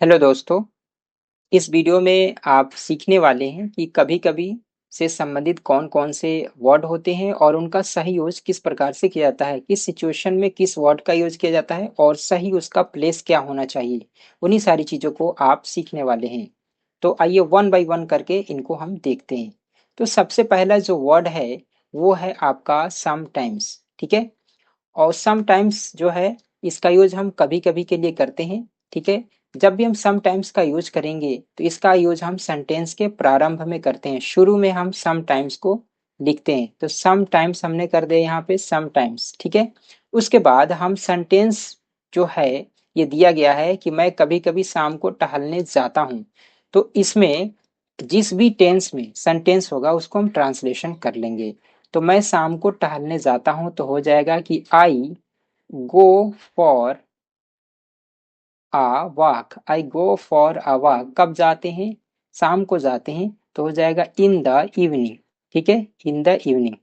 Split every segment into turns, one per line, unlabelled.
Hello दोस्तों। इस video में आप सीखने वाले हैं कि कभी-कभी से संबंधित कौन-कौन से वर्ड होते हैं और उनका सही यूज़ किस प्रकार से किया जाता है, किस सिचुएशन में किस वर्ड का यूज़ किया जाता है और सही उसका प्लेस क्या होना चाहिए। उन्हीं सारी चीज़ों को आप सीखने वाले हैं। तो आइए वन बाय वन करके इनको हम देखते हैं। तो सबसे पहला जो वर्ड है, वो है आपका समटाइम्स, ठीक है? और समटाइम्स जो है इसका यूज हम कभी-कभी के लिए करते हैं, ठीक है? जब भी हम समटाइम्स का यूज करेंगे तो इसका यूज हम सेंटेंस के प्रारंभ में करते हैं। शुरू में हम समटाइम्स को लिखते हैं। तो समटाइम्स हमने कर दिया यहाँ पे समटाइम्स, ठीक है? उसके बाद हम सेंटेंस जो है ये दिया गया है कि मैं कभी-कभी शाम को टहलने जाता हूँ। तो इसमें जिस भी टेंस में सेंटेंस होगा उसको हम ट्रांसलेशन कर लेंगे। तो मैं शाम को टहलने जाता हूँ तो हो जाएगा कि I go for I go for a walk. कब जाते हैं? शाम को जाते हैं। तो हो जाएगा इन द इवनिंग, ठीक है? इन द इवनिंग,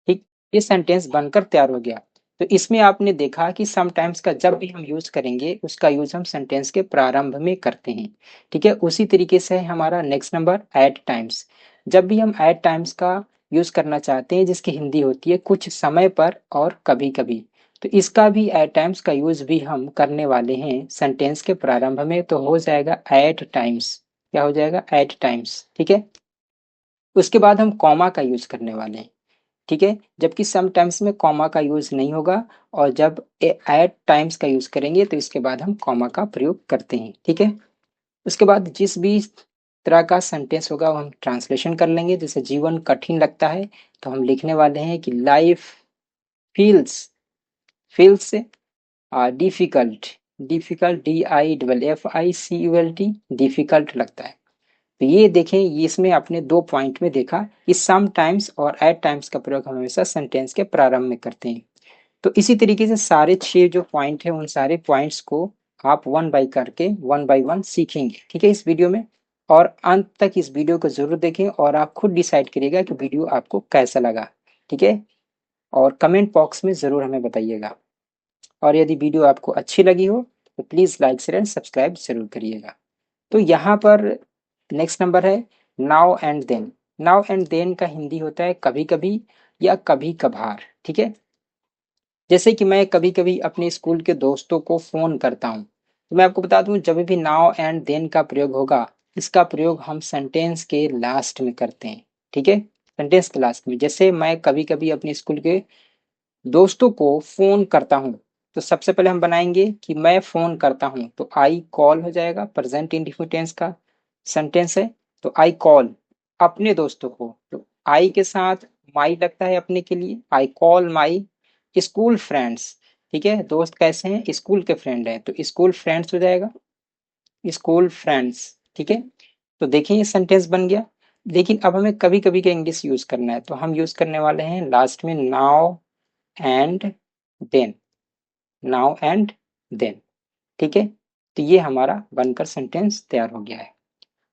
ठीक। ये सेंटेंस बनकर तैयार हो गया। तो इसमें आपने देखा कि समटाइम्स का जब भी हम यूज करेंगे उसका यूज हम सेंटेंस के प्रारंभ में करते हैं, ठीक है? उसी तरीके से है हमारा नेक्स्ट नंबर एट टाइम्स। जब भी हम एट टाइम्स का यूज करना चाहते हैं जिसकी हिंदी होती है कुछ समय पर और कभी कभी, तो इसका भी एट टाइम्स का यूज भी हम करने वाले हैं सेंटेंस के प्रारंभ में। तो हो जाएगा एट टाइम्स। क्या हो जाएगा? एट टाइम्स, ठीक है? उसके बाद हम कॉमा का यूज करने वाले हैं, ठीक है? जबकि समटाइम्स में कॉमा का यूज नहीं होगा और जब एट टाइम्स का यूज करेंगे तो इसके बाद हम कॉमा का प्रयोग करते हैं, ठीक है? उसके बाद जिस भी तरह का सेंटेंस होगा वो हम ट्रांसलेशन कर लेंगे। जैसे जीवन कठिन लगता है तो हम लिखने वाले हैं कि life feels feels difficult. Difficult DIFFICULT, difficult लगता है। तो ये देखें, ये इसमें आपने दो पॉइंट में देखा कि सम टाइम्स और एट टाइम्स का प्रयोग हम हमेशा सेंटेंस के प्रारंभ में करते हैं। तो इसी तरीके से सारे छह जो पॉइंट है उन सारे पॉइंट्स को आप वन बाय वन सीखेंगे, ठीक है, इस वीडियो में। और अंत तक इस वीडियो को जरूर देखें और आप खुद डिसाइड करिएगा कि वीडियो आपको कैसा लगा, ठीक है? और कमेंट बॉक्स में जरूर हमें बताइएगा। और यदि वीडियो आपको अच्छी लगी हो तो please like share and subscribe जरूर करिएगा। तो यहाँ पर नेक्स्ट नंबर है now and then. Now and then का हिंदी होता है कभी कभी या कभी कभार, ठीक है? जैसे कि मैं कभी कभी अपने स्कूल के दोस्तों को फोन करता हूँ। तो मैं आपको बता दूं, जब भी नाउ एंड देन का प्रयोग होगा इसका प्रयोग हम सेंटेंस के लास्ट में करते हैं, ठीक है? सेंटेंस के लास्ट में। जैसे मैं कभी कभी अपने स्कूल के दोस्तों को फोन करता हूँ, तो सबसे पहले हम बनाएंगे कि मैं फोन करता हूँ। तो आई कॉल हो जाएगा, प्रेजेंट इंडिफिनिट टेंस का सेंटेंस है। तो आई कॉल अपने दोस्तों को, तो आई के साथ माई लगता है अपने के लिए। I call my school friends, ठीक है? दोस्त कैसे हैं? स्कूल के फ्रेंड हैं, तो स्कूल फ्रेंड्स हो जाएगा, स्कूल फ्रेंड्स, ठीक है? तो देखिए ये सेंटेंस बन गया। लेकिन अब हमें कभी कभी का इंग्लिश यूज करना है तो हम यूज करने वाले हैं लास्ट में now and then. Now and then, ठीक है? तो ये हमारा बनकर सेंटेंस तैयार हो गया है।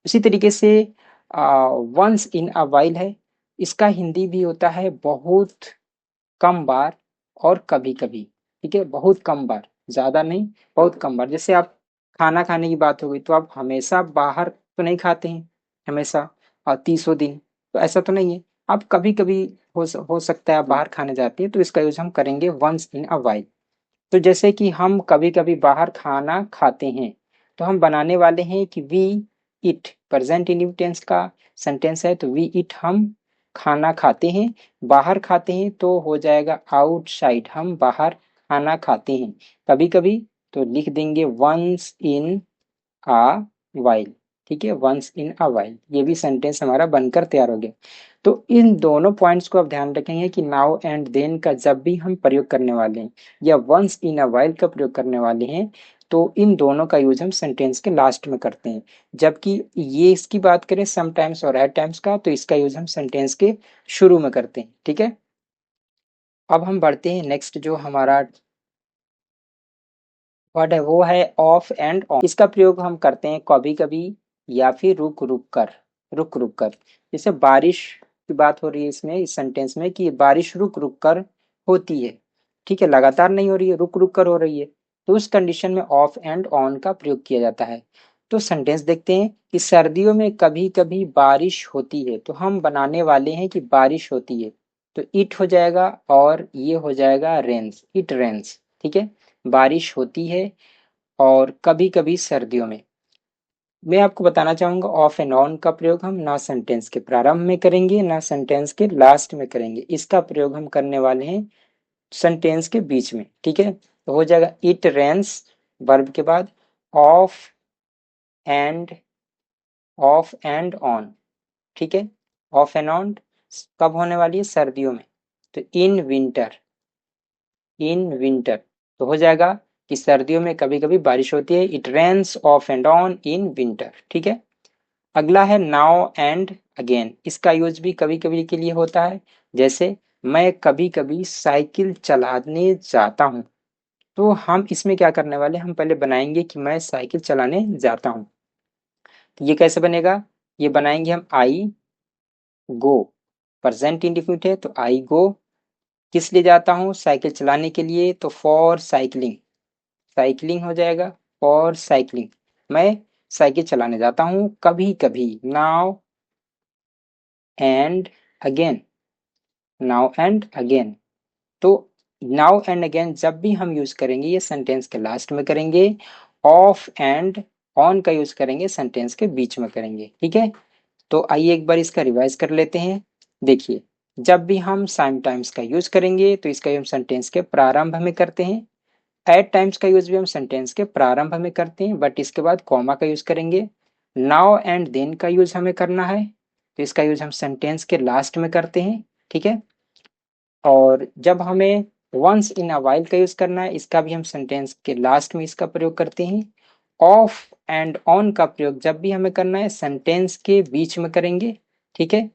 उसी तरीके से वंस इन अ वाइल है। इसका हिंदी भी होता है बहुत कम बार और कभी कभी, ठीक है? बहुत कम बार, ज्यादा नहीं, बहुत कम बार। जैसे आप खाना खाने की बात हो गई तो आप हमेशा बाहर तो नहीं खाते हैं हमेशा और 30 दिन, तो ऐसा तो नहीं है। आप कभी कभी हो सकता है आप बाहर खाने जाते हैं, तो इसका यूज हम करेंगे वंस इन अ वाइल। तो जैसे कि हम कभी कभी बाहर खाना खाते हैं तो हम बनाने वाले हैं कि we eat. Present indefinite tense का सेंटेंस है, तो वी इट हम खाना खाते हैं। बाहर खाते हैं तो हो जाएगा आउटसाइड, हम बाहर खाना खाते हैं कभी कभी। तो लिख देंगे वंस इन अ वाइल, ठीक है? वंस इन अ वाइल, ये भी सेंटेंस हमारा बनकर तैयार हो गया। तो इन दोनों पॉइंट्स को आप ध्यान रखेंगे कि नाउ एंड देन का जब भी हम प्रयोग करने वाले हैं या वंस इन अ वाइल का प्रयोग करने वाले हैं तो इन दोनों का यूज हम सेंटेंस के लास्ट में करते हैं। जबकि ये इसकी बात करें समटाइम्स और एट टाइम्स का, तो इसका यूज हम सेंटेंस के शुरू में करते हैं, ठीक है? अब हम बढ़ते हैं नेक्स्ट जो हमारा वर्ड है वो है ऑफ एंड ऑन। इसका प्रयोग हम करते हैं कभी कभी या फिर रुक रुक कर। रुक रुक कर, जैसे बारिश की बात हो रही है इसमें, इस सेंटेंस में, कि बारिश रुक रुक कर होती है, ठीक है? लगातार नहीं हो रही है, रुक रुक कर हो रही है। तो उस कंडीशन में ऑफ एंड ऑन का प्रयोग किया जाता है। तो सेंटेंस देखते हैं कि सर्दियों में कभी कभी बारिश होती है, तो हम बनाने वाले हैं कि बारिश होती है, तो इट हो जाएगा और ये हो जाएगा रेन्स, इट रेन्स। ठीक है, बारिश होती है और कभी कभी सर्दियों में। मैं आपको बताना चाहूंगा ऑफ एंड ऑन का प्रयोग हम ना सेंटेंस के प्रारंभ में करेंगे ना सेंटेंस के लास्ट में करेंगे, इसका प्रयोग हम करने वाले हैं सेंटेंस के बीच में। ठीक है, तो हो जाएगा इट रेन्स वर्ब के बाद of and, of and on. ठीक है, ऑफ एंड ऑन कब होने वाली है? सर्दियों में। तो इन विंटर, इन विंटर तो हो जाएगा कि सर्दियों में कभी कभी बारिश होती है, it rains off and on in winter. ठीक है, अगला है नाउ एंड अगेन। इसका यूज भी कभी कभी के लिए होता है, जैसे मैं कभी कभी साइकिल चलाने जाता हूँ। तो हम इसमें क्या करने वाले, हम पहले बनाएंगे कि मैं साइकिल चलाने जाता हूँ। तो ये कैसे बनेगा? ये बनाएंगे हम आई गो, प्रेजेंट इंडिफिनिट है तो आई गो। किस लिए जाता हूँ? साइकिल चलाने के लिए, तो फॉर साइकिलिंग, साइकिलिंग हो जाएगा, फॉर साइकिलिंग। मैं साइकिल चलाने जाता हूँ कभी कभी, now and again, now and again. तो नाउ एंड अगेन जब भी हम यूज करेंगे ये सेंटेंस के लास्ट में करेंगे, ऑफ एंड ऑन का यूज करेंगे सेंटेंस के बीच में करेंगे। ठीक है, तो आइए एक बार इसका रिवाइज कर लेते हैं। देखिए, जब भी हम साइम टाइम्स का यूज करेंगे तो इसका हम सेंटेंस के प्रारंभ में करते हैं। एट टाइम्स का यूज भी हम सेंटेंस के प्रारंभ में करते हैं, बट इसके बाद कॉमा का यूज करेंगे। नाउ एंड देन का यूज हमें करना है, तो इसका यूज हम सेंटेंस के लास्ट में करते हैं। ठीक है, और जब हमें वंस इन अ वाइल का यूज करना है, इसका भी हम सेंटेंस के लास्ट में इसका प्रयोग करते हैं। ऑफ एंड ऑन का प्रयोग जब भी हमें करना है सेंटेंस के बीच में करेंगे। ठीक है,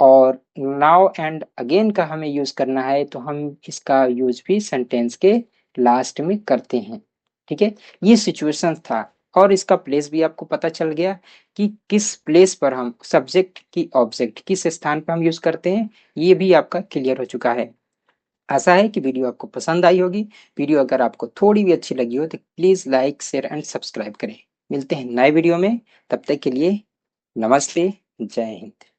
और नाउ एंड अगेन का हमें यूज करना है तो हम इसका यूज भी सेंटेंस के लास्ट में करते हैं। ठीक है, ये सिचुएशन था और इसका प्लेस भी आपको पता चल गया कि किस प्लेस पर हम सब्जेक्ट की ऑब्जेक्ट किस स्थान पर हम यूज करते हैं, ये भी आपका क्लियर हो चुका है। आशा है कि वीडियो आपको पसंद आई होगी। वीडियो अगर आपको थोड़ी भी अच्छी लगी हो तो please like share and subscribe करें। मिलते हैं नए वीडियो में, तब तक के लिए नमस्ते, जय हिंद।